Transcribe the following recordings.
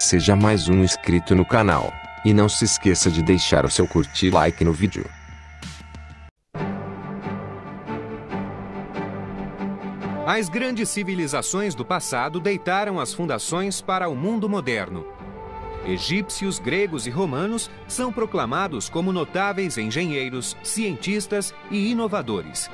Seja mais um inscrito no canal. E não se esqueça de deixar o seu curtir e like no vídeo. As grandes civilizações do passado deitaram as fundações para o mundo moderno. Egípcios, gregos e romanos são proclamados como notáveis engenheiros, cientistas e inovadores.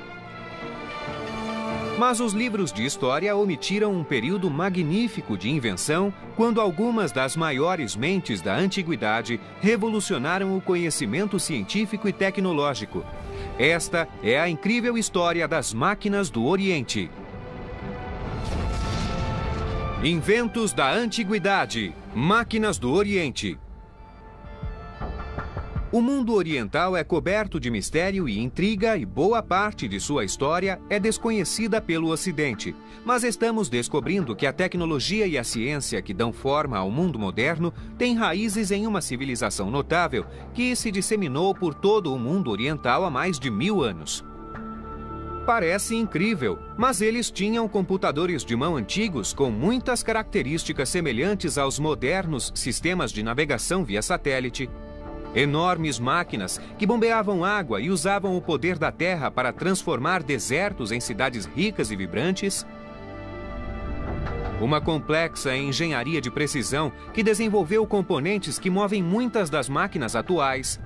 Mas os livros de história omitiram um período magnífico de invenção quando algumas das maiores mentes da antiguidade revolucionaram o conhecimento científico e tecnológico. Esta é a incrível história das máquinas do Oriente. Inventos da Antiguidade. Máquinas do Oriente. O mundo oriental é coberto de mistério e intriga e boa parte de sua história é desconhecida pelo Ocidente. Mas estamos descobrindo que a tecnologia e a ciência que dão forma ao mundo moderno têm raízes em uma civilização notável que se disseminou por todo o mundo oriental há mais de 1000 anos. Parece incrível, mas eles tinham computadores de mão antigos com muitas características semelhantes aos modernos sistemas de navegação via satélite, enormes máquinas que bombeavam água e usavam o poder da terra para transformar desertos em cidades ricas e vibrantes, uma complexa engenharia de precisão que desenvolveu componentes que movem muitas das máquinas atuais,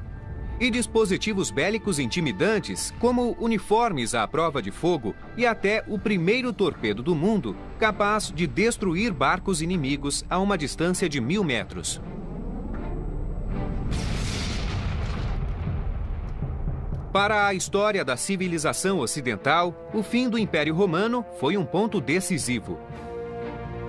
e dispositivos bélicos intimidantes, como uniformes à prova de fogo e até o primeiro torpedo do mundo, capaz de destruir barcos inimigos a uma distância de 1000 metros. Para a história da civilização ocidental, o fim do Império Romano foi um ponto decisivo.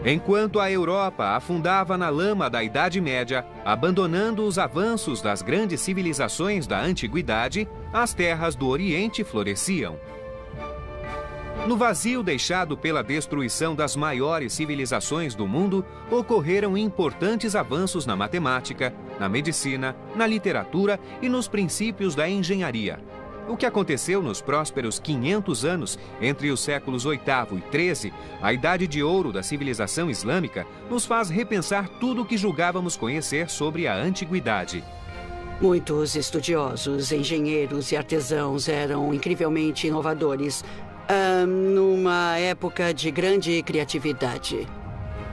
Enquanto a Europa afundava na lama da Idade Média, abandonando os avanços das grandes civilizações da Antiguidade, as terras do Oriente floresciam. No vazio deixado pela destruição das maiores civilizações do mundo, ocorreram importantes avanços na matemática, na medicina, na literatura e nos princípios da engenharia. O que aconteceu nos prósperos 500 anos, entre os séculos VIII e XIII, a idade de ouro da civilização islâmica, nos faz repensar tudo o que julgávamos conhecer sobre a antiguidade. Muitos estudiosos, engenheiros e artesãos eram incrivelmente inovadores, numa época de grande criatividade.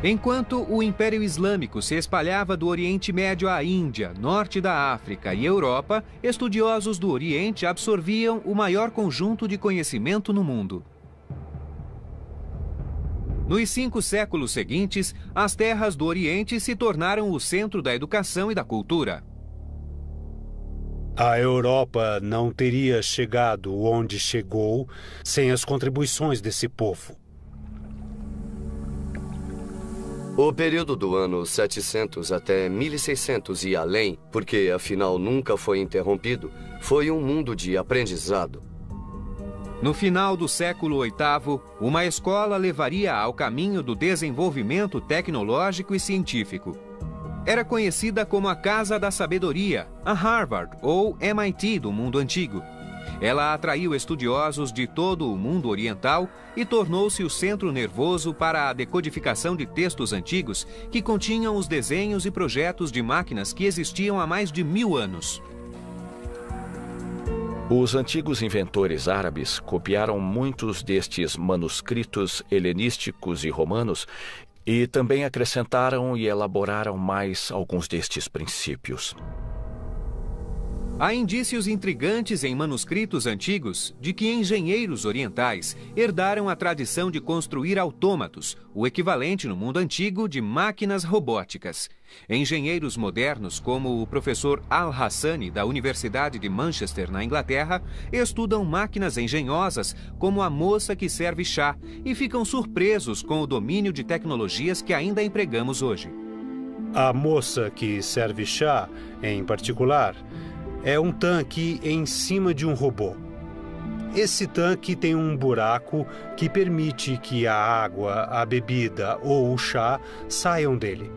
Enquanto o Império Islâmico se espalhava do Oriente Médio à Índia, norte da África e Europa, estudiosos do Oriente absorviam o maior conjunto de conhecimento no mundo. Nos 5 séculos seguintes, as terras do Oriente se tornaram o centro da educação e da cultura. A Europa não teria chegado onde chegou sem as contribuições desse povo. O período do ano 700 até 1600 e além, porque afinal nunca foi interrompido, foi um mundo de aprendizado. No final do século VIII, uma escola levaria ao caminho do desenvolvimento tecnológico e científico. Era conhecida como a Casa da Sabedoria, a Harvard ou MIT do mundo antigo. Ela atraiu estudiosos de todo o mundo oriental e tornou-se o centro nervoso para a decodificação de textos antigos que continham os desenhos e projetos de máquinas que existiam há mais de 1000 anos. Os antigos inventores árabes copiaram muitos destes manuscritos helenísticos e romanos e também acrescentaram e elaboraram mais alguns destes princípios. Há indícios intrigantes em manuscritos antigos de que engenheiros orientais herdaram a tradição de construir autômatos, o equivalente no mundo antigo de máquinas robóticas. Engenheiros modernos, como o professor Al-Hassani, da Universidade de Manchester, na Inglaterra, estudam máquinas engenhosas como a moça que serve chá e ficam surpresos com o domínio de tecnologias que ainda empregamos hoje. A moça que serve chá, em particular, é um tanque em cima de um robô. Esse tanque tem um buraco que permite que a água, a bebida ou o chá saiam dele.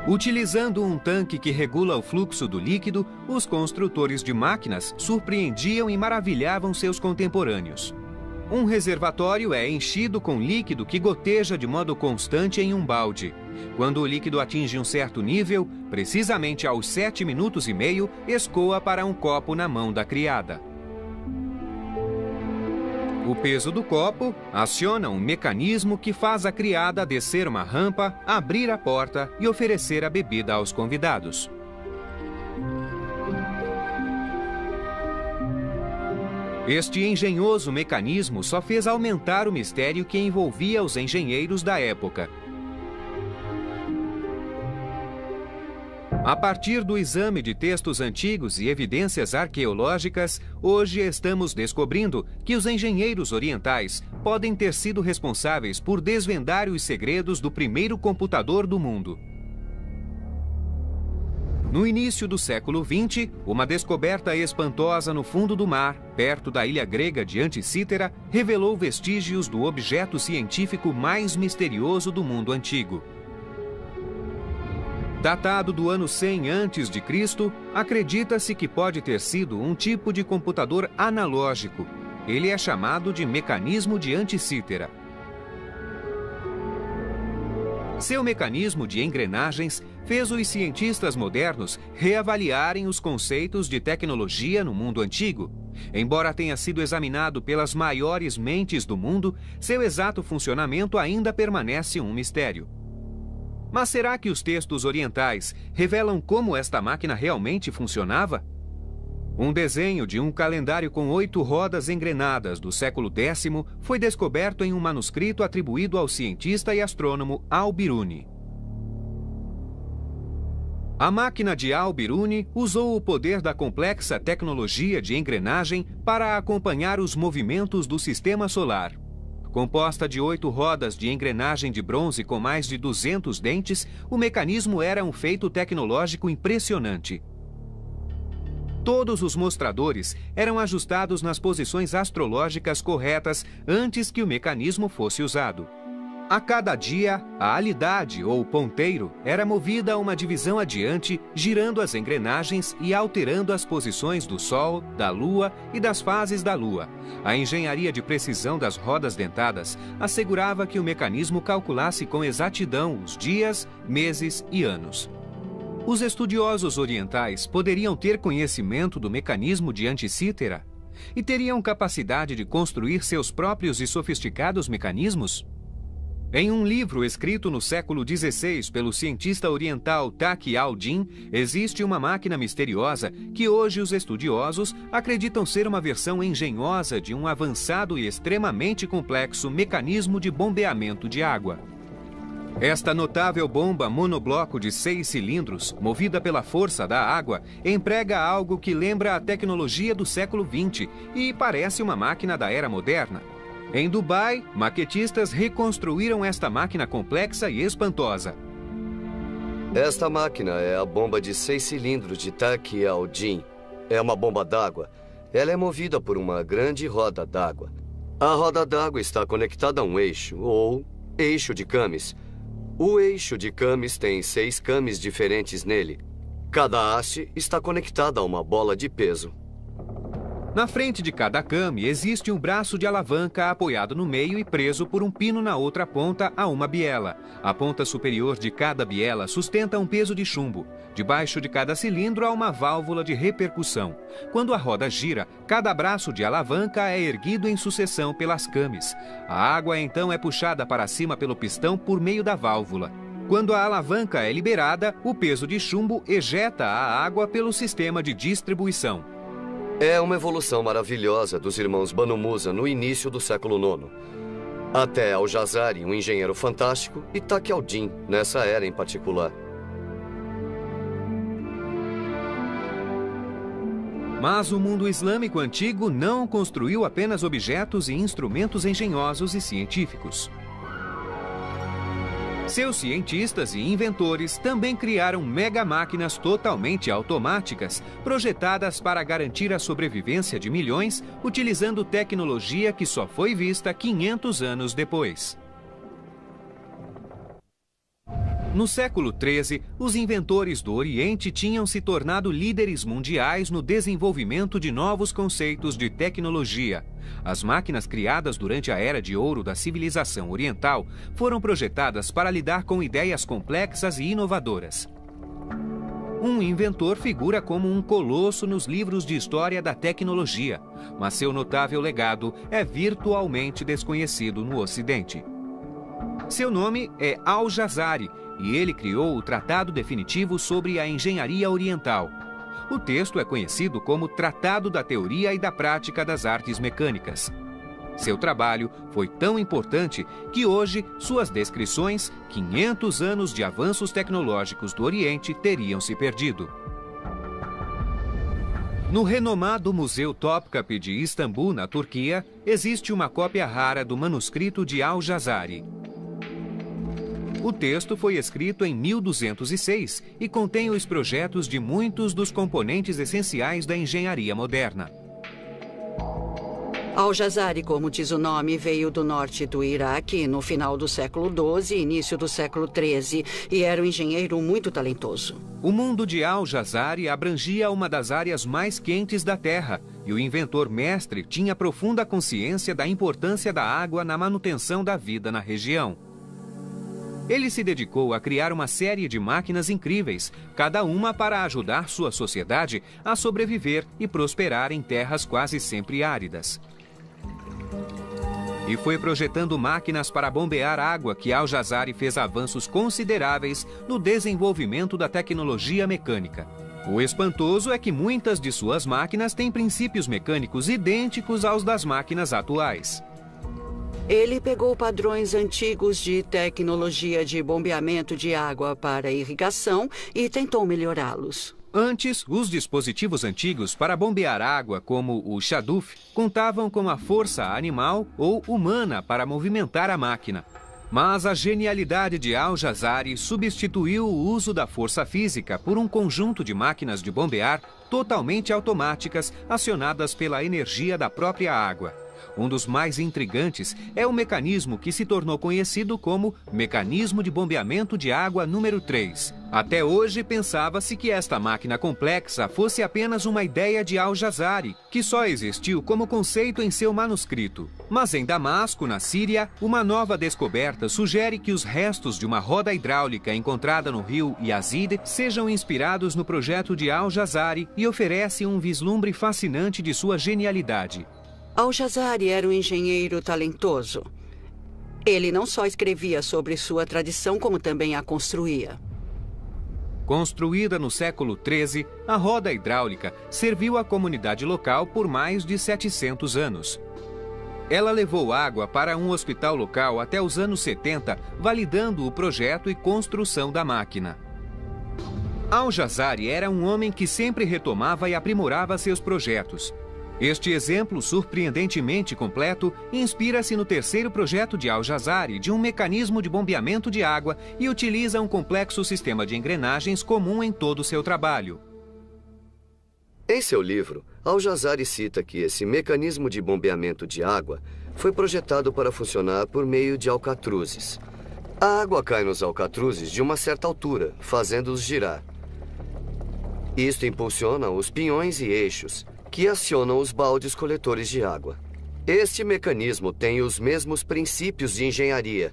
Utilizando um tanque que regula o fluxo do líquido, os construtores de máquinas surpreendiam e maravilhavam seus contemporâneos. Um reservatório é enchido com líquido que goteja de modo constante em um balde. Quando o líquido atinge um certo nível, precisamente aos 7 minutos e meio, escoa para um copo na mão da criada. O peso do copo aciona um mecanismo que faz a criada descer uma rampa, abrir a porta e oferecer a bebida aos convidados. Este engenhoso mecanismo só fez aumentar o mistério que envolvia os engenheiros da época. A partir do exame de textos antigos e evidências arqueológicas, hoje estamos descobrindo que os engenheiros orientais podem ter sido responsáveis por desvendar os segredos do primeiro computador do mundo. No início do século XX, uma descoberta espantosa no fundo do mar, perto da ilha grega de Anticítera, revelou vestígios do objeto científico mais misterioso do mundo antigo. Datado do ano 100 a.C., acredita-se que pode ter sido um tipo de computador analógico. Ele é chamado de mecanismo de Anticítera. Seu mecanismo de engrenagens fez os cientistas modernos reavaliarem os conceitos de tecnologia no mundo antigo. Embora tenha sido examinado pelas maiores mentes do mundo, seu exato funcionamento ainda permanece um mistério. Mas será que os textos orientais revelam como esta máquina realmente funcionava? Um desenho de um calendário com 8 rodas engrenadas do século X foi descoberto em um manuscrito atribuído ao cientista e astrônomo Al-Biruni. A máquina de Al-Biruni usou o poder da complexa tecnologia de engrenagem para acompanhar os movimentos do sistema solar. Composta de 8 rodas de engrenagem de bronze com mais de 200 dentes, o mecanismo era um feito tecnológico impressionante. Todos os mostradores eram ajustados nas posições astrológicas corretas antes que o mecanismo fosse usado. A cada dia, a alidade ou ponteiro era movida a uma divisão adiante, girando as engrenagens e alterando as posições do Sol, da Lua e das fases da Lua. A engenharia de precisão das rodas dentadas assegurava que o mecanismo calculasse com exatidão os dias, meses e anos. Os estudiosos orientais poderiam ter conhecimento do mecanismo de Anticítera e teriam capacidade de construir seus próprios e sofisticados mecanismos? Em um livro escrito no século XVI pelo cientista oriental Taqi al-Din, existe uma máquina misteriosa que hoje os estudiosos acreditam ser uma versão engenhosa de um avançado e extremamente complexo mecanismo de bombeamento de água. Esta notável bomba monobloco de 6 cilindros, movida pela força da água, emprega algo que lembra a tecnologia do século XX e parece uma máquina da era moderna. Em Dubai, maquetistas reconstruíram esta máquina complexa e espantosa. Esta máquina é a bomba de 6 cilindros de Taqi al-Din. É uma bomba d'água. Ela é movida por uma grande roda d'água. A roda d'água está conectada a um eixo, ou eixo de cames. O eixo de cames tem 6 cames diferentes nele. Cada haste está conectada a uma bola de peso. Na frente de cada came existe um braço de alavanca apoiado no meio e preso por um pino na outra ponta a uma biela. A ponta superior de cada biela sustenta um peso de chumbo. Debaixo de cada cilindro há uma válvula de repercussão. Quando a roda gira, cada braço de alavanca é erguido em sucessão pelas cames. A água então é puxada para cima pelo pistão por meio da válvula. Quando a alavanca é liberada, o peso de chumbo ejeta a água pelo sistema de distribuição. É uma evolução maravilhosa dos irmãos Banu Musa no início do século IX. Até Al-Jazari, um engenheiro fantástico, e Taqi al-Din, nessa era em particular. Mas o mundo islâmico antigo não construiu apenas objetos e instrumentos engenhosos e científicos. Seus cientistas e inventores também criaram mega-máquinas totalmente automáticas, projetadas para garantir a sobrevivência de milhões, utilizando tecnologia que só foi vista 500 anos depois. No século XIII, os inventores do Oriente tinham se tornado líderes mundiais no desenvolvimento de novos conceitos de tecnologia. As máquinas criadas durante a Era de Ouro da civilização oriental foram projetadas para lidar com ideias complexas e inovadoras. Um inventor figura como um colosso nos livros de história da tecnologia, mas seu notável legado é virtualmente desconhecido no Ocidente. Seu nome é Al-Jazari, e ele criou o Tratado Definitivo sobre a Engenharia Oriental. O texto é conhecido como Tratado da Teoria e da Prática das Artes Mecânicas. Seu trabalho foi tão importante que hoje suas descrições, 500 anos de avanços tecnológicos do Oriente, teriam se perdido. No renomado Museu Topkapı de Istambul, na Turquia, existe uma cópia rara do manuscrito de Al-Jazari. O texto foi escrito em 1206 e contém os projetos de muitos dos componentes essenciais da engenharia moderna. Al-Jazari, como diz o nome, veio do norte do Iraque no final do século XII e início do século XIII e era um engenheiro muito talentoso. O mundo de Al-Jazari abrangia uma das áreas mais quentes da Terra e o inventor mestre tinha profunda consciência da importância da água na manutenção da vida na região. Ele se dedicou a criar uma série de máquinas incríveis, cada uma para ajudar sua sociedade a sobreviver e prosperar em terras quase sempre áridas. E foi projetando máquinas para bombear água que Al-Jazari fez avanços consideráveis no desenvolvimento da tecnologia mecânica. O espantoso é que muitas de suas máquinas têm princípios mecânicos idênticos aos das máquinas atuais. Ele pegou padrões antigos de tecnologia de bombeamento de água para irrigação e tentou melhorá-los. Antes, os dispositivos antigos para bombear água, como o Shaduf, contavam com a força animal ou humana para movimentar a máquina. Mas a genialidade de Al-Jazari substituiu o uso da força física por um conjunto de máquinas de bombear totalmente automáticas, acionadas pela energia da própria água. Um dos mais intrigantes é o mecanismo que se tornou conhecido como Mecanismo de Bombeamento de Água número 3. Até hoje, pensava-se que esta máquina complexa fosse apenas uma ideia de Al-Jazari, que só existiu como conceito em seu manuscrito. Mas em Damasco, na Síria, uma nova descoberta sugere que os restos de uma roda hidráulica encontrada no rio Yazid sejam inspirados no projeto de Al-Jazari e oferece um vislumbre fascinante de sua genialidade. Al-Jazari era um engenheiro talentoso. Ele não só escrevia sobre sua tradição, como também a construía. Construída no século XIII, a roda hidráulica serviu à comunidade local por mais de 700 anos. Ela levou água para um hospital local até os anos 70, validando o projeto e construção da máquina. Al-Jazari era um homem que sempre retomava e aprimorava seus projetos. Este exemplo surpreendentemente completo inspira-se no terceiro projeto de Al-Jazari de um mecanismo de bombeamento de água e utiliza um complexo sistema de engrenagens comum em todo o seu trabalho. Em seu livro, Al-Jazari cita que esse mecanismo de bombeamento de água foi projetado para funcionar por meio de alcatruzes. A água cai nos alcatruzes de uma certa altura, fazendo-os girar. Isto impulsiona os pinhões e eixos, que acionam os baldes coletores de água. Este mecanismo tem os mesmos princípios de engenharia,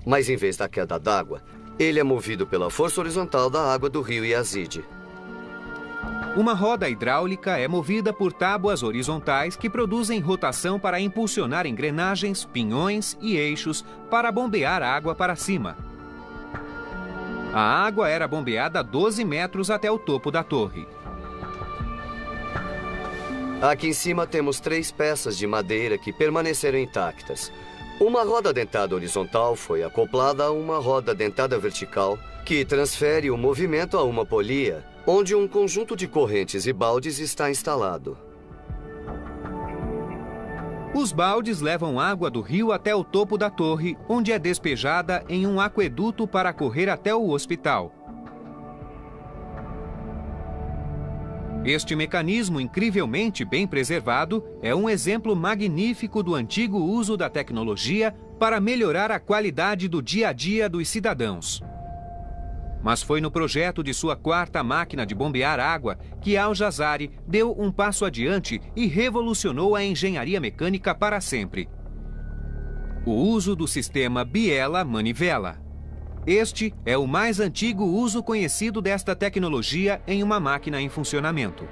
mas em vez da queda d'água, ele é movido pela força horizontal da água do rio Yazid. Uma roda hidráulica é movida por tábuas horizontais que produzem rotação para impulsionar engrenagens, pinhões e eixos para bombear água para cima. A água era bombeada a 12 metros até o topo da torre. Aqui em cima temos 3 peças de madeira que permaneceram intactas. Uma roda dentada horizontal foi acoplada a uma roda dentada vertical, que transfere o movimento a uma polia, onde um conjunto de correntes e baldes está instalado. Os baldes levam água do rio até o topo da torre, onde é despejada em um aqueduto para correr até o hospital. Este mecanismo incrivelmente bem preservado é um exemplo magnífico do antigo uso da tecnologia para melhorar a qualidade do dia a dia dos cidadãos. Mas foi no projeto de sua quarta máquina de bombear água que Al-Jazari deu um passo adiante e revolucionou a engenharia mecânica para sempre. O uso do sistema biela-manivela. Este é o mais antigo uso conhecido desta tecnologia em uma máquina em funcionamento.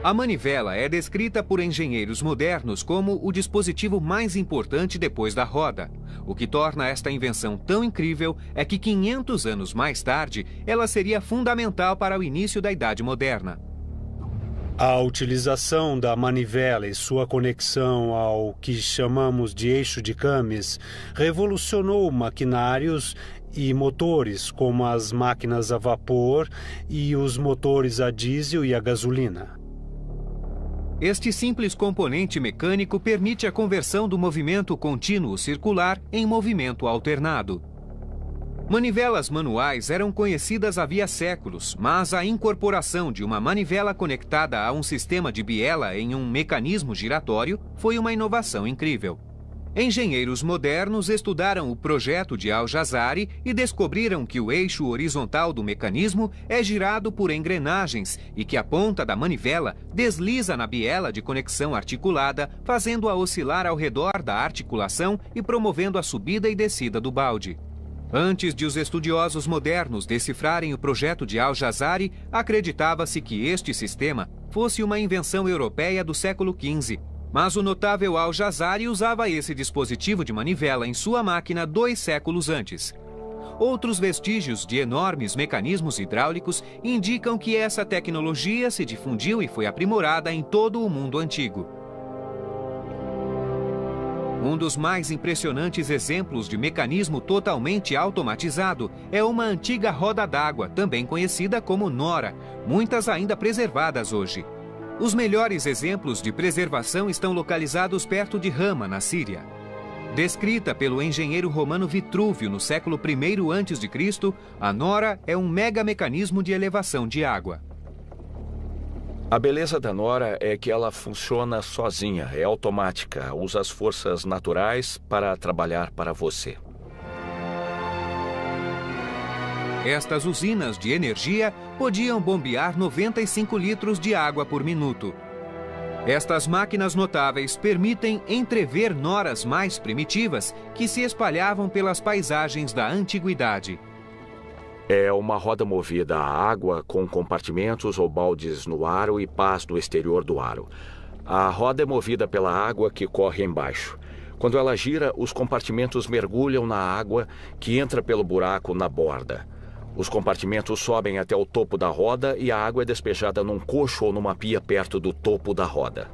A manivela é descrita por engenheiros modernos como o dispositivo mais importante depois da roda. O que torna esta invenção tão incrível é que 500 anos mais tarde, ela seria fundamental para o início da Idade Moderna. A utilização da manivela e sua conexão ao que chamamos de eixo de Camis revolucionou maquinários e motores, como as máquinas a vapor e os motores a diesel e a gasolina. Este simples componente mecânico permite a conversão do movimento contínuo circular em movimento alternado. Manivelas manuais eram conhecidas havia séculos, mas a incorporação de uma manivela conectada a um sistema de biela em um mecanismo giratório foi uma inovação incrível. Engenheiros modernos estudaram o projeto de Al-Jazari e descobriram que o eixo horizontal do mecanismo é girado por engrenagens e que a ponta da manivela desliza na biela de conexão articulada, fazendo-a oscilar ao redor da articulação e promovendo a subida e descida do balde. Antes de os estudiosos modernos decifrarem o projeto de Al-Jazari, acreditava-se que este sistema fosse uma invenção europeia do século XV. Mas o notável Al-Jazari usava esse dispositivo de manivela em sua máquina 2 séculos antes. Outros vestígios de enormes mecanismos hidráulicos indicam que essa tecnologia se difundiu e foi aprimorada em todo o mundo antigo. Um dos mais impressionantes exemplos de mecanismo totalmente automatizado é uma antiga roda d'água, também conhecida como nora, muitas ainda preservadas hoje. Os melhores exemplos de preservação estão localizados perto de Hama, na Síria. Descrita pelo engenheiro romano Vitrúvio no século I a.C., a nora é um mecanismo de elevação de água. A beleza da nora é que ela funciona sozinha, é automática, usa as forças naturais para trabalhar para você. Estas usinas de energia podiam bombear 95 litros de água por minuto. Estas máquinas notáveis permitem entrever noras mais primitivas que se espalhavam pelas paisagens da antiguidade. É uma roda movida a água com compartimentos ou baldes no aro e pás no exterior do aro. A roda é movida pela água que corre embaixo. Quando ela gira, os compartimentos mergulham na água que entra pelo buraco na borda. Os compartimentos sobem até o topo da roda e a água é despejada num cocho ou numa pia perto do topo da roda.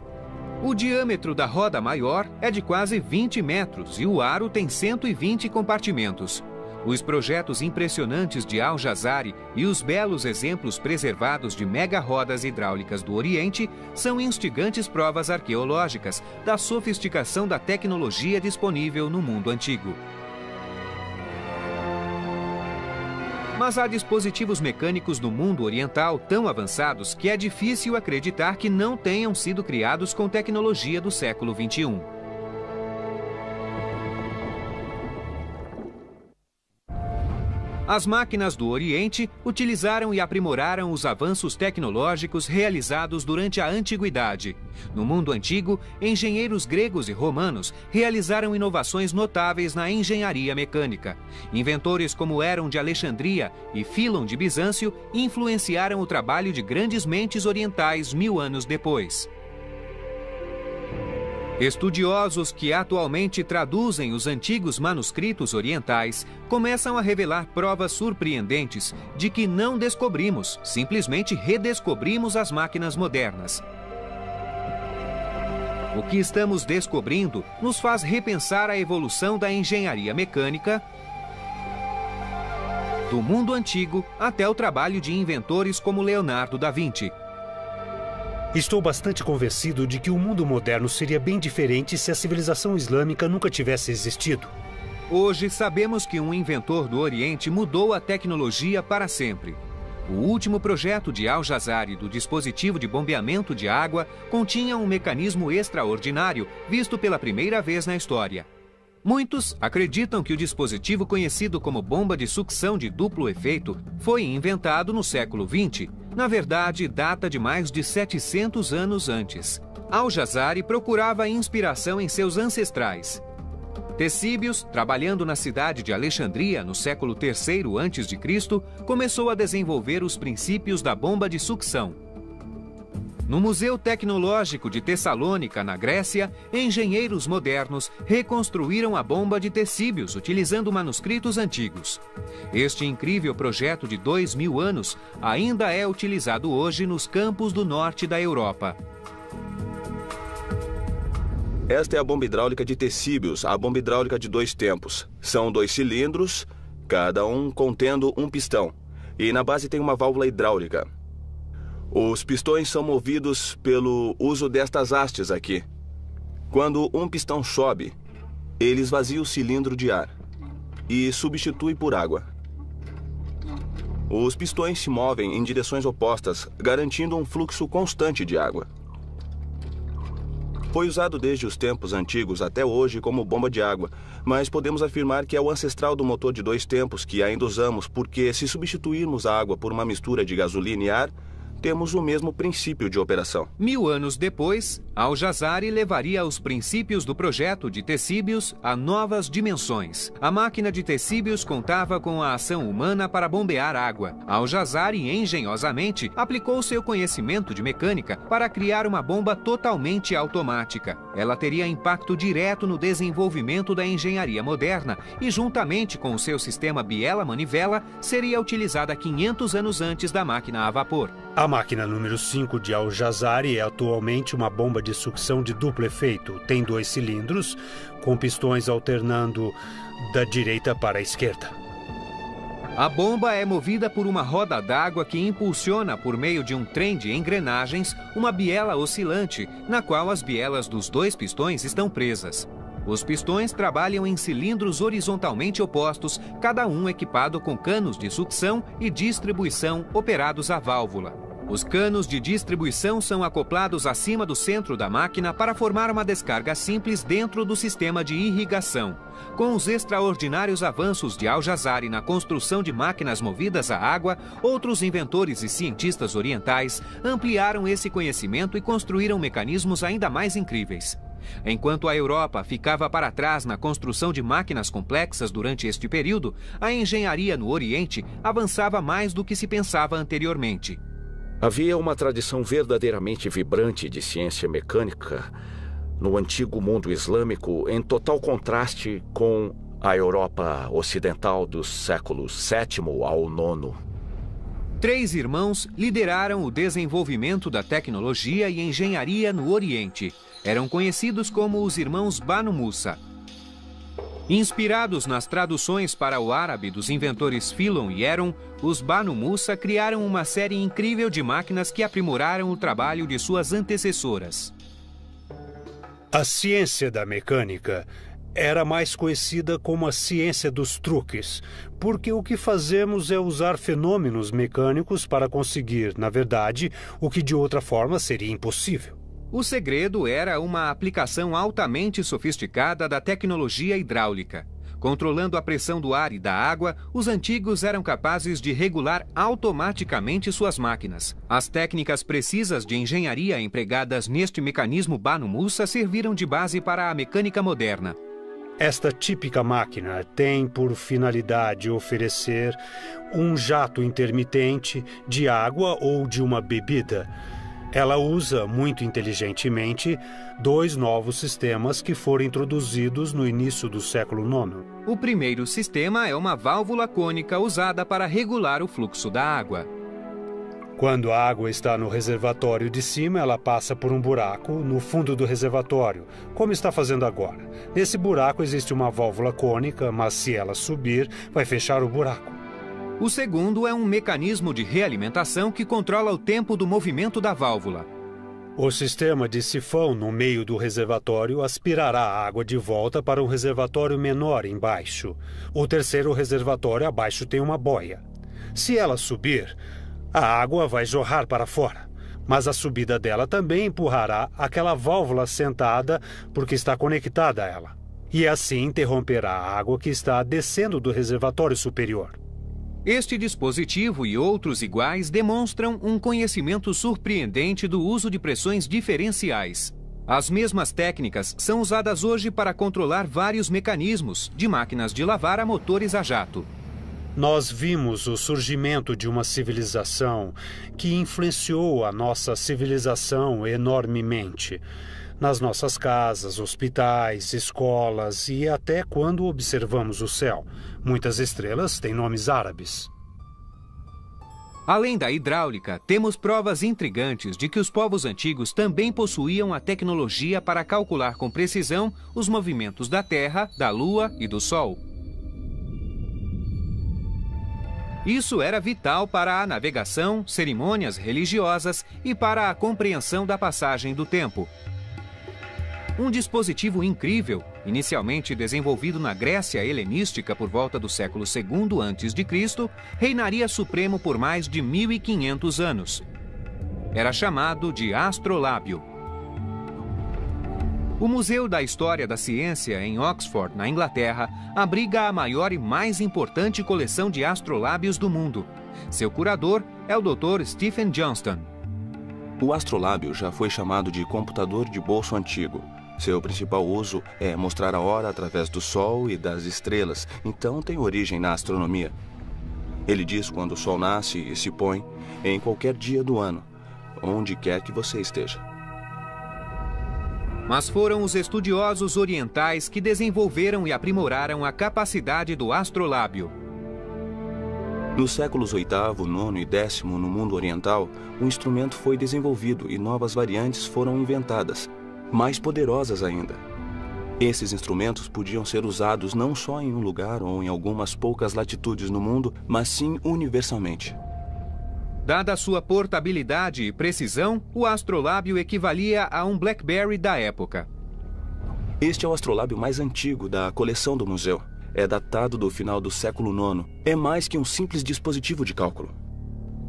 O diâmetro da roda maior é de quase 20 metros e o aro tem 120 compartimentos. Os projetos impressionantes de Al-Jazari e os belos exemplos preservados de mega-rodas hidráulicas do Oriente são instigantes provas arqueológicas da sofisticação da tecnologia disponível no mundo antigo. Mas há dispositivos mecânicos no mundo oriental tão avançados que é difícil acreditar que não tenham sido criados com tecnologia do século XXI. As máquinas do Oriente utilizaram e aprimoraram os avanços tecnológicos realizados durante a Antiguidade. No mundo antigo, engenheiros gregos e romanos realizaram inovações notáveis na engenharia mecânica. Inventores como Herón de Alexandria e Filon de Bizâncio influenciaram o trabalho de grandes mentes orientais 1000 anos depois. Estudiosos que atualmente traduzem os antigos manuscritos orientais começam a revelar provas surpreendentes de que não descobrimos, simplesmente redescobrimos as máquinas modernas. O que estamos descobrindo nos faz repensar a evolução da engenharia mecânica, do mundo antigo até o trabalho de inventores como Leonardo da Vinci. Estou bastante convencido de que o mundo moderno seria bem diferente se a civilização islâmica nunca tivesse existido. Hoje sabemos que um inventor do Oriente mudou a tecnologia para sempre. O último projeto de Al-Jazari do dispositivo de bombeamento de água continha um mecanismo extraordinário visto pela primeira vez na história. Muitos acreditam que o dispositivo conhecido como bomba de sucção de duplo efeito foi inventado no século XX. Na verdade, data de mais de 700 anos antes. Al-Jazari procurava inspiração em seus ancestrais. Ctesíbios, trabalhando na cidade de Alexandria no século III a.C., começou a desenvolver os princípios da bomba de sucção. No Museu Tecnológico de Tessalônica, na Grécia, engenheiros modernos reconstruíram a bomba de Ctesíbios utilizando manuscritos antigos. Este incrível projeto de 2000 anos ainda é utilizado hoje nos campos do norte da Europa. Esta é a bomba hidráulica de Ctesíbios, a bomba hidráulica de 2 tempos. São 2 cilindros, cada um contendo um pistão. E na base tem uma válvula hidráulica. Os pistões são movidos pelo uso destas hastes aqui. Quando um pistão sobe, ele esvazia o cilindro de ar e substitui por água. Os pistões se movem em direções opostas, garantindo um fluxo constante de água. Foi usado desde os tempos antigos até hoje como bomba de água, mas podemos afirmar que é o ancestral do motor de 2 tempos que ainda usamos, porque se substituirmos a água por uma mistura de gasolina e ar, temos o mesmo princípio de operação. 1000 anos depois, Al-Jazari levaria os princípios do projeto de Ctesíbios a novas dimensões. A máquina de Ctesíbios contava com a ação humana para bombear água. Al-Jazari, engenhosamente, aplicou seu conhecimento de mecânica para criar uma bomba totalmente automática. Ela teria impacto direto no desenvolvimento da engenharia moderna e, juntamente com o seu sistema biela-manivela, seria utilizada 500 anos antes da máquina a vapor. A máquina número 5 de Al-Jazari é atualmente uma bomba de sucção de duplo efeito. Tem 2 cilindros, com pistões alternando da direita para a esquerda. A bomba é movida por uma roda d'água que impulsiona por meio de um trem de engrenagens uma biela oscilante, na qual as bielas dos 2 pistões estão presas. Os pistões trabalham em cilindros horizontalmente opostos, cada um equipado com canos de sucção e distribuição operados à válvula. Os canos de distribuição são acoplados acima do centro da máquina para formar uma descarga simples dentro do sistema de irrigação. Com os extraordinários avanços de Al-Jazari na construção de máquinas movidas a água, outros inventores e cientistas orientais ampliaram esse conhecimento e construíram mecanismos ainda mais incríveis. Enquanto a Europa ficava para trás na construção de máquinas complexas durante este período, a engenharia no Oriente avançava mais do que se pensava anteriormente. Havia uma tradição verdadeiramente vibrante de ciência mecânica no antigo mundo islâmico, em total contraste com a Europa ocidental dos séculos VII ao IX. 3 irmãos lideraram o desenvolvimento da tecnologia e engenharia no Oriente. Eram conhecidos como os irmãos Banu Musa. Inspirados nas traduções para o árabe dos inventores Philon e Heron, os Banu Musa criaram uma série incrível de máquinas que aprimoraram o trabalho de suas antecessoras. A ciência da mecânica era mais conhecida como a ciência dos truques, porque o que fazemos é usar fenômenos mecânicos para conseguir, na verdade, o que de outra forma seria impossível. O segredo era uma aplicação altamente sofisticada da tecnologia hidráulica. Controlando a pressão do ar e da água, os antigos eram capazes de regular automaticamente suas máquinas. As técnicas precisas de engenharia empregadas neste mecanismo Banu Musa serviram de base para a mecânica moderna. Esta típica máquina tem por finalidade oferecer um jato intermitente de água ou de uma bebida. Ela usa, muito inteligentemente, 2 novos sistemas que foram introduzidos no início do século IX. O primeiro sistema é uma válvula cônica usada para regular o fluxo da água. Quando a água está no reservatório de cima, ela passa por um buraco no fundo do reservatório, como está fazendo agora. Nesse buraco existe uma válvula cônica, mas se ela subir, vai fechar o buraco. O segundo é um mecanismo de realimentação que controla o tempo do movimento da válvula. O sistema de sifão no meio do reservatório aspirará a água de volta para um reservatório menor embaixo. O terceiro reservatório abaixo tem uma boia. Se ela subir, a água vai jorrar para fora, mas a subida dela também empurrará aquela válvula sentada porque está conectada a ela. e assim interromperá a água que está descendo do reservatório superior. Este dispositivo e outros iguais demonstram um conhecimento surpreendente do uso de pressões diferenciais. As mesmas técnicas são usadas hoje para controlar vários mecanismos, de máquinas de lavar a motores a jato. Nós vimos o surgimento de uma civilização que influenciou a nossa civilização enormemente. Nas nossas casas, hospitais, escolas e até quando observamos o céu. Muitas estrelas têm nomes árabes. Além da hidráulica, temos provas intrigantes de que os povos antigos também possuíam a tecnologia para calcular com precisão os movimentos da Terra, da Lua e do Sol. Isso era vital para a navegação, cerimônias religiosas e para a compreensão da passagem do tempo. Um dispositivo incrível, inicialmente desenvolvido na Grécia helenística por volta do século II a.C., reinaria supremo por mais de 1500 anos. Era chamado de astrolábio. O Museu da História da Ciência, em Oxford, na Inglaterra, abriga a maior e mais importante coleção de astrolábios do mundo. Seu curador é o Dr. Stephen Johnston. O astrolábio já foi chamado de computador de bolso antigo. Seu principal uso é mostrar a hora através do Sol e das estrelas, então tem origem na astronomia. Ele diz quando o Sol nasce e se põe, em qualquer dia do ano, onde quer que você esteja. Mas foram os estudiosos orientais que desenvolveram e aprimoraram a capacidade do astrolábio. Nos séculos VIII, IX e X no mundo oriental, o instrumento foi desenvolvido e novas variantes foram inventadas, mais poderosas ainda. Esses instrumentos podiam ser usados não só em um lugar ou em algumas poucas latitudes no mundo, mas sim universalmente. Dada sua portabilidade e precisão, o astrolábio equivalia a um BlackBerry da época. Este é o astrolábio mais antigo da coleção do museu. É datado do final do século IX. É mais que um simples dispositivo de cálculo.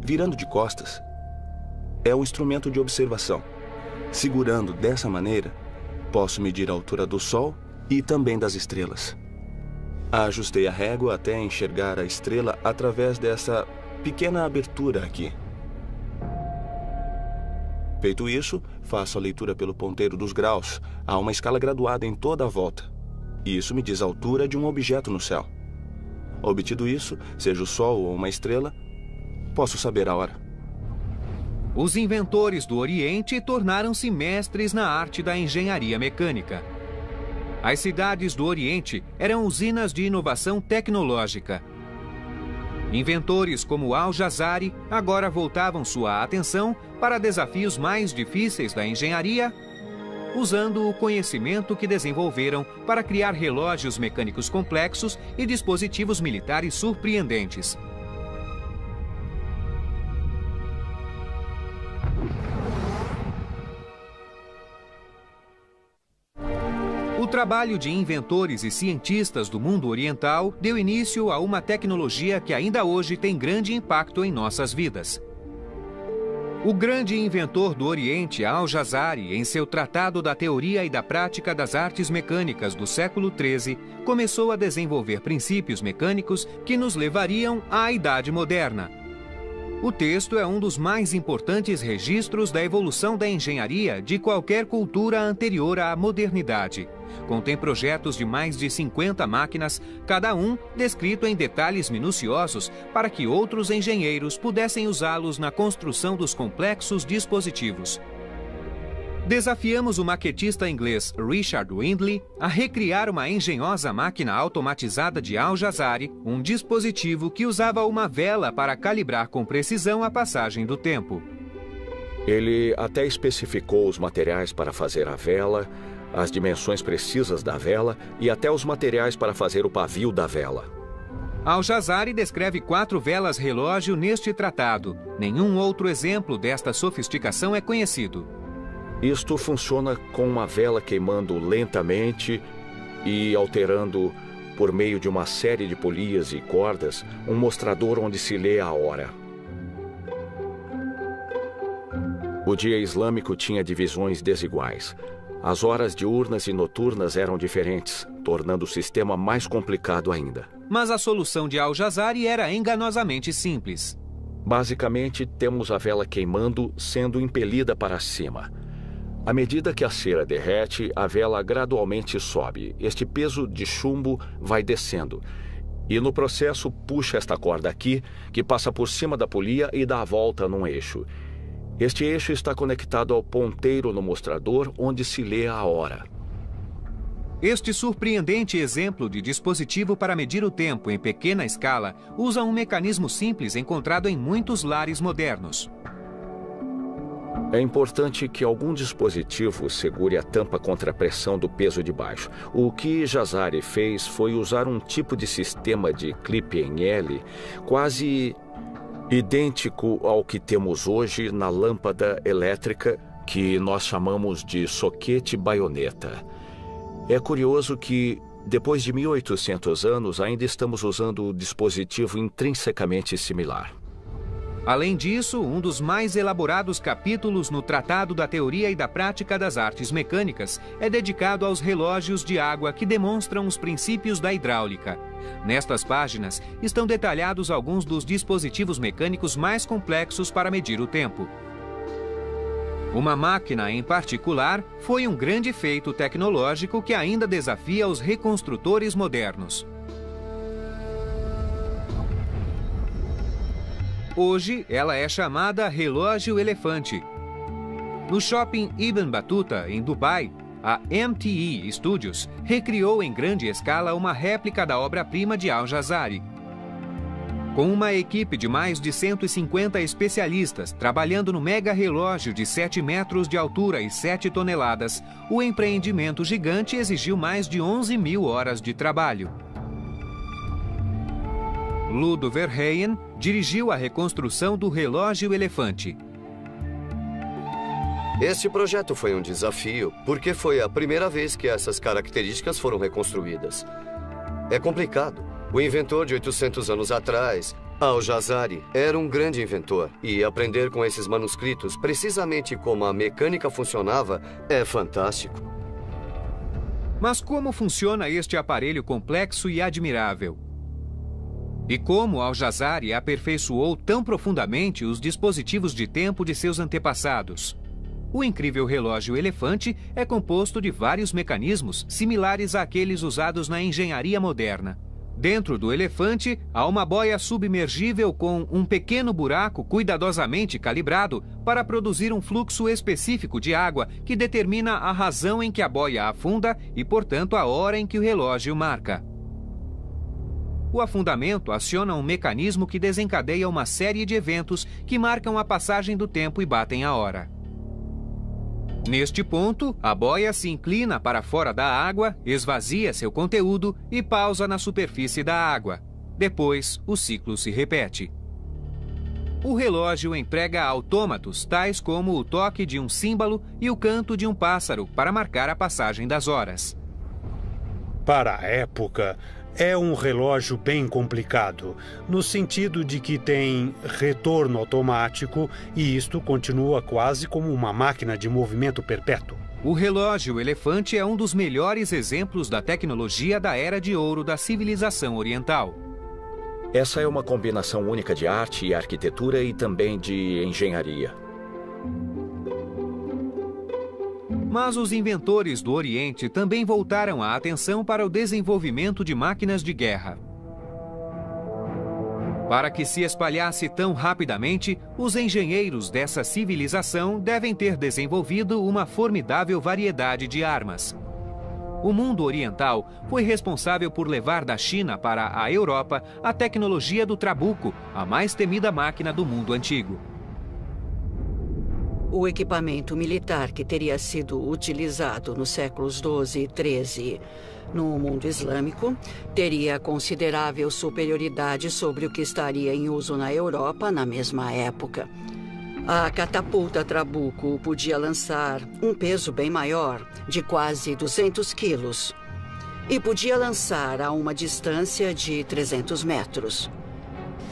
Virando de costas, é um instrumento de observação. Segurando dessa maneira, posso medir a altura do Sol e também das estrelas. Ajustei a régua até enxergar a estrela através dessa pequena abertura aqui. Feito isso, faço a leitura pelo ponteiro dos graus. Há uma escala graduada em toda a volta. E isso me diz a altura de um objeto no céu. Obtido isso, seja o Sol ou uma estrela, posso saber a hora. Os inventores do Oriente tornaram-se mestres na arte da engenharia mecânica. As cidades do Oriente eram usinas de inovação tecnológica. Inventores como Al-Jazari agora voltavam sua atenção para desafios mais difíceis da engenharia, usando o conhecimento que desenvolveram para criar relógios mecânicos complexos e dispositivos militares surpreendentes. O trabalho de inventores e cientistas do mundo oriental deu início a uma tecnologia que ainda hoje tem grande impacto em nossas vidas. O grande inventor do Oriente, Al-Jazari, em seu Tratado da Teoria e da Prática das Artes Mecânicas do século XIII, começou a desenvolver princípios mecânicos que nos levariam à Idade Moderna. O texto é um dos mais importantes registros da evolução da engenharia de qualquer cultura anterior à modernidade. Contém projetos de mais de 50 máquinas, cada um descrito em detalhes minuciosos para que outros engenheiros pudessem usá-los na construção dos complexos dispositivos. Desafiamos o maquetista inglês Richard Windley a recriar uma engenhosa máquina automatizada de Al-Jazari, um dispositivo que usava uma vela para calibrar com precisão a passagem do tempo. Ele até especificou os materiais para fazer a vela, as dimensões precisas da vela e até os materiais para fazer o pavio da vela. Al-Jazari descreve 4 velas relógio neste tratado. Nenhum outro exemplo desta sofisticação é conhecido. Isto funciona com uma vela queimando lentamente e alterando, por meio de uma série de polias e cordas, um mostrador onde se lê a hora. O dia islâmico tinha divisões desiguais. As horas diurnas e noturnas eram diferentes. tornando o sistema mais complicado ainda. Mas a solução de Al-Jazari era enganosamente simples. Basicamente, temos a vela queimando, sendo impelida para cima. À medida que a cera derrete, a vela gradualmente sobe. Este peso de chumbo vai descendo. E no processo puxa esta corda aqui, que passa por cima da polia e dá a volta num eixo. Este eixo está conectado ao ponteiro no mostrador, onde se lê a hora. Este surpreendente exemplo de dispositivo para medir o tempo em pequena escala usa um mecanismo simples encontrado em muitos lares modernos. É importante que algum dispositivo segure a tampa contra a pressão do peso de baixo. O que Jazari fez foi usar um tipo de sistema de clipe em L quase idêntico ao que temos hoje na lâmpada elétrica, que nós chamamos de soquete-baioneta. É curioso que, depois de 1800 anos, ainda estamos usando o dispositivo intrinsecamente similar. Além disso, um dos mais elaborados capítulos no Tratado da Teoria e da Prática das Artes Mecânicas é dedicado aos relógios de água que demonstram os princípios da hidráulica. Nestas páginas estão detalhados alguns dos dispositivos mecânicos mais complexos para medir o tempo. Uma máquina em particular foi um grande feito tecnológico que ainda desafia os reconstrutores modernos. Hoje, ela é chamada relógio elefante. No shopping Ibn Battuta, em Dubai, a MTE Studios recriou em grande escala uma réplica da obra-prima de Al-Jazari. Com uma equipe de mais de 150 especialistas trabalhando no mega relógio de 7 metros de altura e 7 toneladas, o empreendimento gigante exigiu mais de 11.000 horas de trabalho. Ludo Verheyen dirigiu a reconstrução do relógio elefante. Este projeto foi um desafio, porque foi a primeira vez que essas características foram reconstruídas. É complicado. O inventor de 800 anos atrás, Al-Jazari, era um grande inventor, e aprender com esses manuscritos, precisamente como a mecânica funcionava, é fantástico. Mas como funciona este aparelho complexo e admirável? E como Al-Jazari aperfeiçoou tão profundamente os dispositivos de tempo de seus antepassados? O incrível relógio elefante é composto de vários mecanismos similares àqueles usados na engenharia moderna. Dentro do elefante, há uma boia submergível com um pequeno buraco cuidadosamente calibrado para produzir um fluxo específico de água que determina a razão em que a boia afunda e, portanto, a hora em que o relógio marca. O afundamento aciona um mecanismo que desencadeia uma série de eventos que marcam a passagem do tempo e batem a hora. Neste ponto, a boia se inclina para fora da água, esvazia seu conteúdo e pausa na superfície da água. Depois, o ciclo se repete. O relógio emprega autômatos tais como o toque de um símbolo e o canto de um pássaro para marcar a passagem das horas. Para a época, é um relógio bem complicado, no sentido de que tem retorno automático e isto continua quase como uma máquina de movimento perpétuo. O relógio elefante é um dos melhores exemplos da tecnologia da Era de Ouro da civilização oriental. Essa é uma combinação única de arte e arquitetura e também de engenharia. Mas os inventores do Oriente também voltaram a atenção para o desenvolvimento de máquinas de guerra. Para que se espalhasse tão rapidamente, os engenheiros dessa civilização devem ter desenvolvido uma formidável variedade de armas. O mundo oriental foi responsável por levar da China para a Europa a tecnologia do trabuco, a mais temida máquina do mundo antigo. O equipamento militar que teria sido utilizado nos séculos XII e XIII no mundo islâmico teria considerável superioridade sobre o que estaria em uso na Europa na mesma época. A catapulta trabuco podia lançar um peso bem maior, de quase 200 quilos, e podia lançar a uma distância de 300 metros.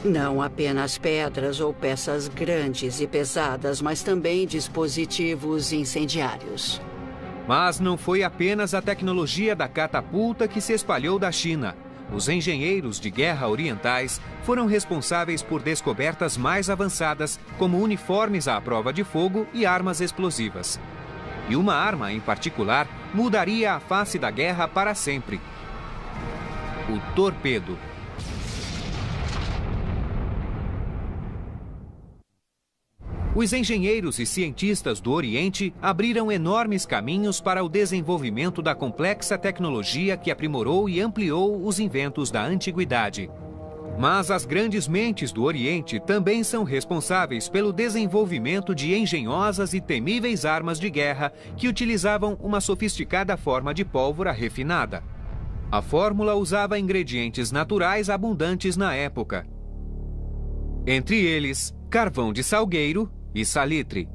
Não apenas pedras ou peças grandes e pesadas, mas também dispositivos incendiários. Mas não foi apenas a tecnologia da catapulta que se espalhou da China. Os engenheiros de guerra orientais foram responsáveis por descobertas mais avançadas, como uniformes à prova de fogo e armas explosivas. E uma arma, em particular, mudaria a face da guerra para sempre: o torpedo. Os engenheiros e cientistas do Oriente abriram enormes caminhos para o desenvolvimento da complexa tecnologia que aprimorou e ampliou os inventos da antiguidade. Mas as grandes mentes do Oriente também são responsáveis pelo desenvolvimento de engenhosas e temíveis armas de guerra que utilizavam uma sofisticada forma de pólvora refinada. A fórmula usava ingredientes naturais abundantes na época. Entre eles, carvão de salgueiro e salitre.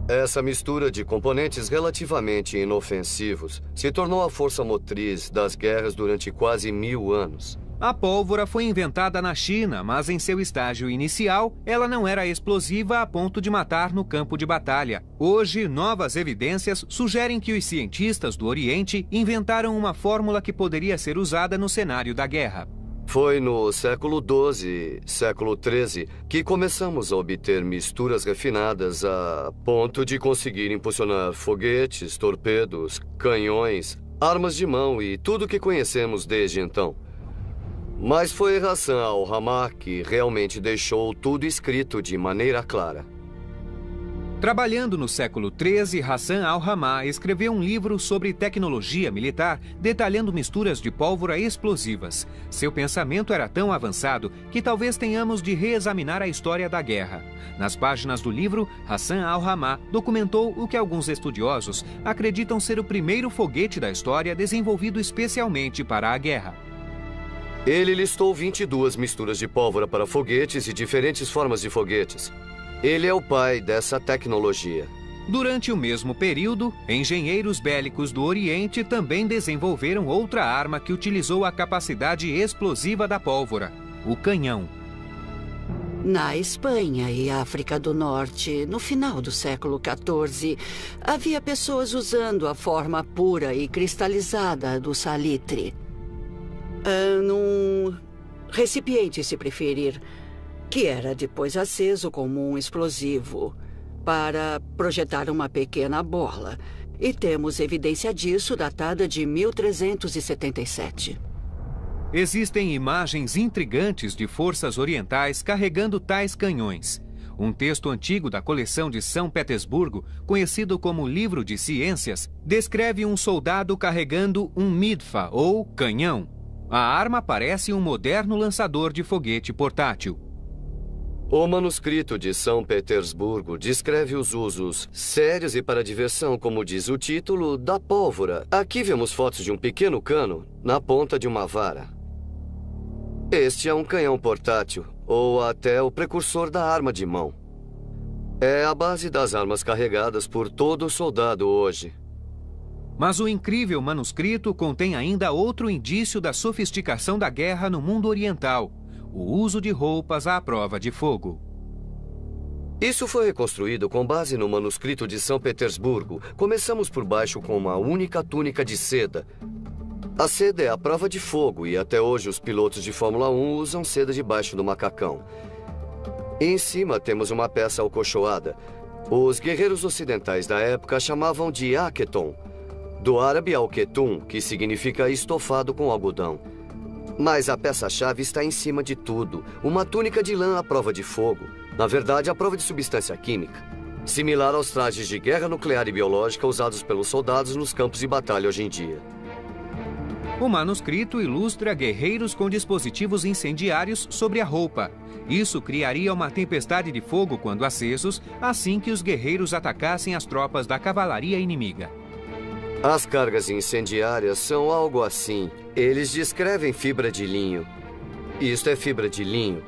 Essa mistura de componentes relativamente inofensivos se tornou a força motriz das guerras durante quase 1000 anos. A pólvora foi inventada na China, mas em seu estágio inicial, ela não era explosiva a ponto de matar no campo de batalha. Hoje, novas evidências sugerem que os cientistas do Oriente inventaram uma fórmula que poderia ser usada no cenário da guerra. Foi no século XII, século XIII, que começamos a obter misturas refinadas a ponto de conseguir impulsionar foguetes, torpedos, canhões, armas de mão e tudo o que conhecemos desde então. Mas foi Hassan al-Ramah que realmente deixou tudo escrito de maneira clara. Trabalhando no século XIII, Hassan al-Ramah escreveu um livro sobre tecnologia militar, detalhando misturas de pólvora explosivas. Seu pensamento era tão avançado que talvez tenhamos de reexaminar a história da guerra. Nas páginas do livro, Hassan al-Ramah documentou o que alguns estudiosos acreditam ser o primeiro foguete da história desenvolvido especialmente para a guerra. Ele listou 22 misturas de pólvora para foguetes e diferentes formas de foguetes. Ele é o pai dessa tecnologia. Durante o mesmo período, engenheiros bélicos do Oriente também desenvolveram outra arma que utilizou a capacidade explosiva da pólvora: o canhão. Na Espanha e África do Norte, no final do século XIV, havia pessoas usando a forma pura e cristalizada do salitre. Num recipiente, se preferir, que era depois aceso como um explosivo para projetar uma pequena bola. E temos evidência disso datada de 1377. Existem imagens intrigantes de forças orientais carregando tais canhões. Um texto antigo da coleção de São Petersburgo, conhecido como Livro de Ciências, descreve um soldado carregando um midfa, ou canhão. A arma parece um moderno lançador de foguete portátil. O manuscrito de São Petersburgo descreve os usos sérios e para diversão, como diz o título, da pólvora. Aqui vemos fotos de um pequeno cano na ponta de uma vara. Este é um canhão portátil, ou até o precursor da arma de mão. É a base das armas carregadas por todo soldado hoje. Mas o incrível manuscrito contém ainda outro indício da sofisticação da guerra no mundo oriental: o uso de roupas à prova de fogo. Isso foi reconstruído com base no manuscrito de São Petersburgo. Começamos por baixo com uma única túnica de seda. A seda é a prova de fogo e até hoje os pilotos de Fórmula 1 usam seda debaixo do macacão. E em cima temos uma peça alcochoada. Os guerreiros ocidentais da época chamavam de aketon, do árabe al-ketum, que significa estofado com algodão. Mas a peça-chave está em cima de tudo, uma túnica de lã à prova de fogo. Na verdade, à prova de substância química, similar aos trajes de guerra nuclear e biológica usados pelos soldados nos campos de batalha hoje em dia. O manuscrito ilustra guerreiros com dispositivos incendiários sobre a roupa. Isso criaria uma tempestade de fogo quando acesos, assim que os guerreiros atacassem as tropas da cavalaria inimiga. As cargas incendiárias são algo assim. Eles descrevem fibra de linho. Isto é fibra de linho.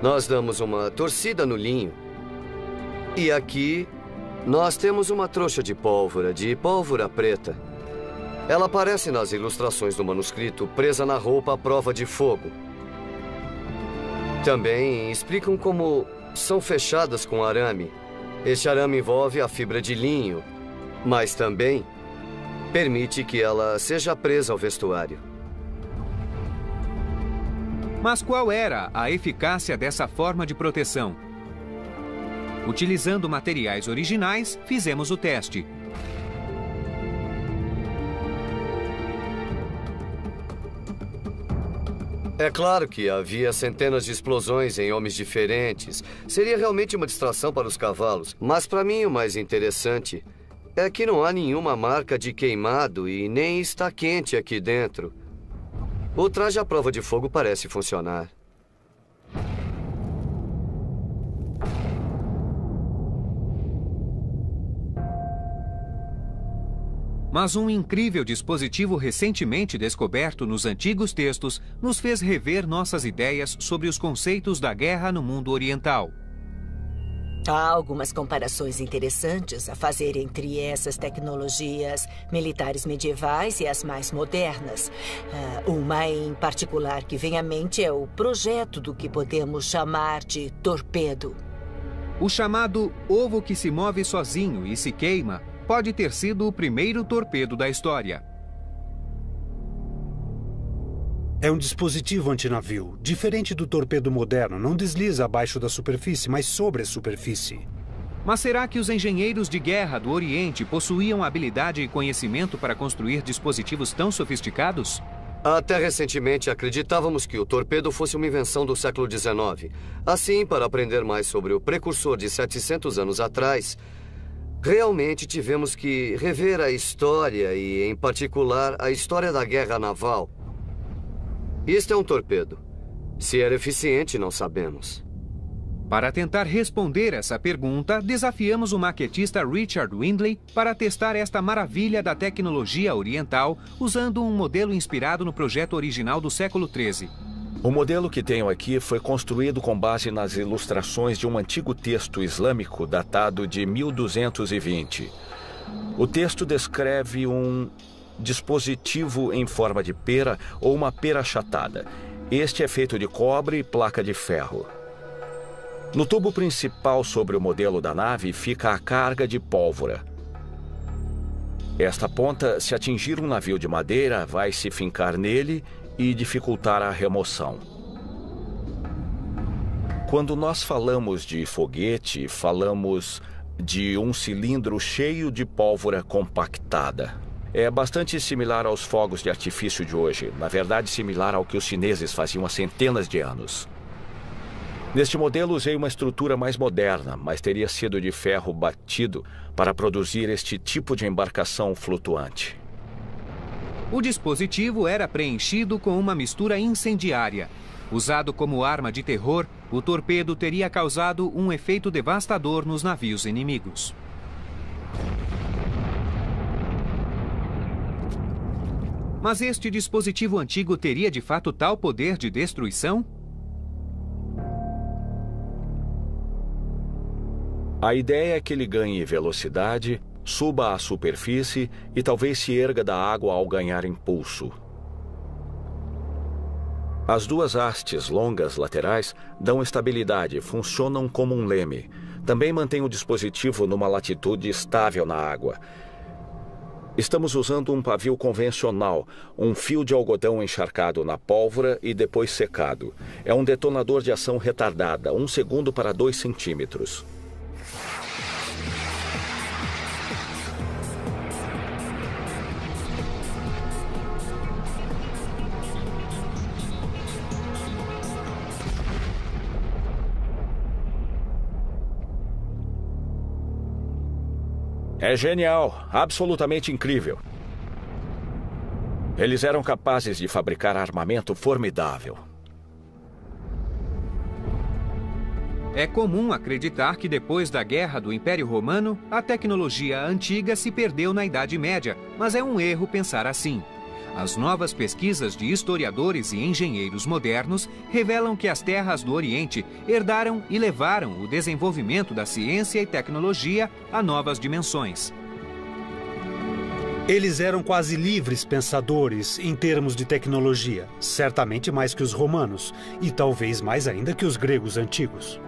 Nós damos uma torcida no linho. E aqui, nós temos uma trouxa de pólvora preta. Ela aparece nas ilustrações do manuscrito, presa na roupa à prova de fogo. Também explicam como são fechadas com arame. Este arame envolve a fibra de linho, mas também permite que ela seja presa ao vestuário. Mas qual era a eficácia dessa forma de proteção? Utilizando materiais originais, fizemos o teste. É claro que havia centenas de explosões em homens diferentes. Seria realmente uma distração para os cavalos. Mas para mim o mais interessante é que não há nenhuma marca de queimado e nem está quente aqui dentro. O traje à prova de fogo parece funcionar. Mas um incrível dispositivo recentemente descoberto nos antigos textos nos fez rever nossas ideias sobre os conceitos da guerra no mundo oriental. Há algumas comparações interessantes a fazer entre essas tecnologias militares medievais e as mais modernas. Uma em particular que vem à mente é o projeto do que podemos chamar de torpedo. O chamado ovo que se move sozinho e se queima pode ter sido o primeiro torpedo da história. É um dispositivo antinavio. Diferente do torpedo moderno, não desliza abaixo da superfície, mas sobre a superfície. Mas será que os engenheiros de guerra do Oriente possuíam habilidade e conhecimento para construir dispositivos tão sofisticados? Até recentemente acreditávamos que o torpedo fosse uma invenção do século XIX. Assim, para aprender mais sobre o precursor de 700 anos atrás, realmente tivemos que rever a história e, em particular, a história da guerra naval. Isto é um torpedo. Se era eficiente, não sabemos. Para tentar responder essa pergunta, desafiamos o maquetista Richard Windley para testar esta maravilha da tecnologia oriental usando um modelo inspirado no projeto original do século XIII. O modelo que tenho aqui foi construído com base nas ilustrações de um antigo texto islâmico datado de 1220. O texto descreve um dispositivo em forma de pera ou uma pera achatada. Este é feito de cobre e placa de ferro. No tubo principal sobre o modelo da nave fica a carga de pólvora. Esta ponta, se atingir um navio de madeira, vai se fincar nele e dificultar a remoção. Quando nós falamos de foguete, falamos de um cilindro cheio de pólvora compactada. É bastante similar aos fogos de artifício de hoje, na verdade similar ao que os chineses faziam há centenas de anos. Neste modelo usei uma estrutura mais moderna, mas teria sido de ferro batido para produzir este tipo de embarcação flutuante. O dispositivo era preenchido com uma mistura incendiária. Usado como arma de terror, o torpedo teria causado um efeito devastador nos navios inimigos. Mas este dispositivo antigo teria de fato tal poder de destruição? A ideia é que ele ganhe velocidade, suba à superfície e talvez se erga da água ao ganhar impulso. As duas hastes longas laterais dão estabilidade, funcionam como um leme. Também mantém o dispositivo numa latitude estável na água. Estamos usando um pavio convencional, um fio de algodão encharcado na pólvora e depois secado. É um detonador de ação retardada, 1 segundo para 2 centímetros. É genial, absolutamente incrível. Eles eram capazes de fabricar armamento formidável. É comum acreditar que depois da Guerra do Império Romano, a tecnologia antiga se perdeu na Idade Média, mas é um erro pensar assim. As novas pesquisas de historiadores e engenheiros modernos revelam que as terras do Oriente herdaram e levaram o desenvolvimento da ciência e tecnologia a novas dimensões. Eles eram quase livres pensadores em termos de tecnologia, certamente mais que os romanos, e talvez mais ainda que os gregos antigos.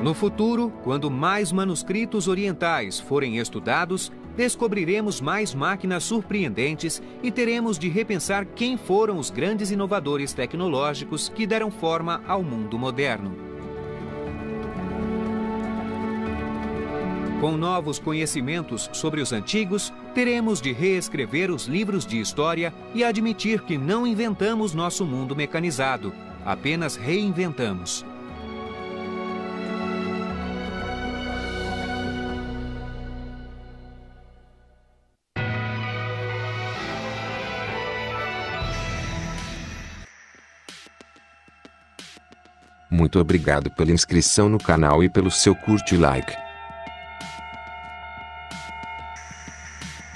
No futuro, quando mais manuscritos orientais forem estudados, descobriremos mais máquinas surpreendentes e teremos de repensar quem foram os grandes inovadores tecnológicos que deram forma ao mundo moderno. Com novos conhecimentos sobre os antigos, teremos de reescrever os livros de história e admitir que não inventamos nosso mundo mecanizado, apenas reinventamos. Muito obrigado pela inscrição no canal e pelo seu curte e like.